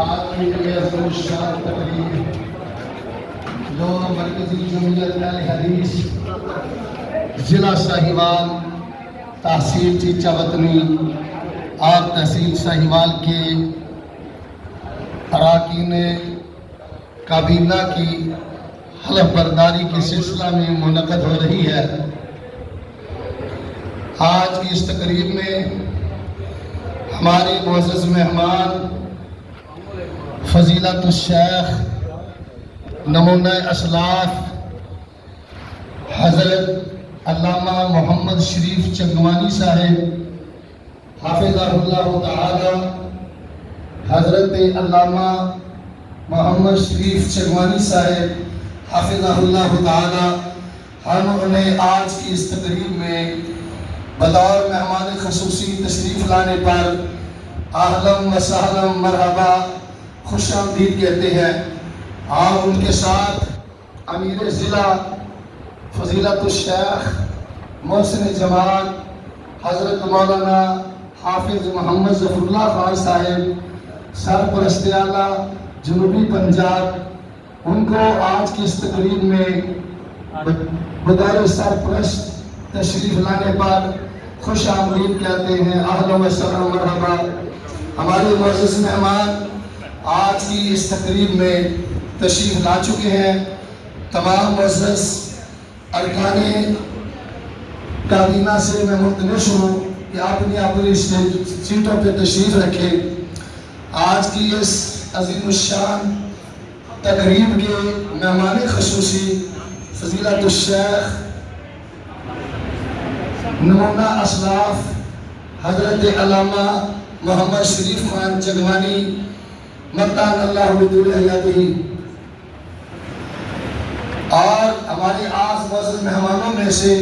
آج کی یہ شان تقریر جو مرکزی جمہوریت حدیث ضلع ساہیوال تحصیل چیچا وطنی اور تحصیل ساہیوال کے اراکین کابینہ کی حلف برداری کے سلسلہ میں منعقد ہو رہی ہے۔ آج کی اس تقریب میں ہمارے معزز مہمان فضیلت الشیخ نمونہ اسلاف حضرت علامہ محمد شریف چنگوانی صاحب حافظہ اللہ تعالی، حضرت علامہ محمد شریف چنگوانی صاحب حافظہ اللہ تعالی، ہم انہیں آج کی اس تقریب میں بطور مہمان خصوصی تشریف لانے پر اہلاً و سہلاً مرحبا خوش آمدید کہتے ہیں، اور ان کے ساتھ امیر ضلع فضیلت الشیخ محسن جماعت حضرت مولانا حافظ محمد ظفر اللہ خان صاحب سرپرست اعلیٰ جنوبی پنجاب، ان کو آج کی اس تقریب میں بطور سرپرست تشریف لانے پر خوش آمدید کہتے ہیں، اہلاً و سہلاً مرحبا۔ ہمارے معزز مہمان آج کی اس تقریب میں تشریف لا چکے ہیں۔ تمام معزز ارکان کابینہ سے میں ملتمس ہوں کہ اپنی سیٹوں پہ تشریف رکھیں۔ آج کی اس عظیم الشان تقریب کے مہمان خصوصی فضیلت الشیخ نمونہ اسلاف حضرت علامہ محمد شریف خان چنگوانی متان اللہ بدول حیاتہ، اور ہمارے آج معزز مہمانوں میں سے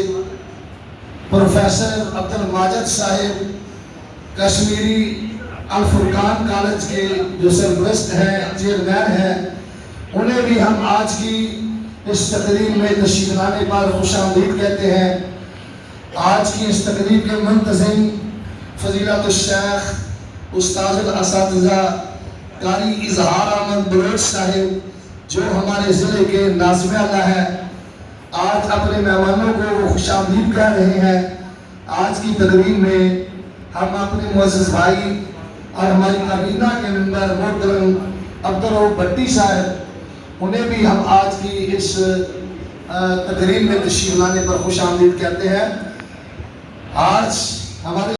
پروفیسر عبدالماجد صاحب کشمیری الفرقان کالج کے جو سرپرست ہیں، چیئرمین ہیں، انہیں بھی ہم آج کی اس تقریب میں تشریف لانے پر خوش آمدید کہتے ہیں۔ آج کی اس تقریب کے منتظم فضیلت الشیخ استاذ الاساتذہ قاری اظہار احمد بلوچ صاحب جو ہمارے ضلع کے ناظم اعلیٰ ہیں، آج اپنے مہمانوں کو خوش آمدید کہہ رہے ہیں۔ آج کی تقریب میں ہم اپنے معزز بھائی اور ہماری کابینہ کے ممبر محترم عبدالرؤف بھٹی صاحب، انہیں بھی ہم آج کی اس تقریب میں تشریف لانے پر خوش آمدید کہتے ہیں۔ آج ہمارے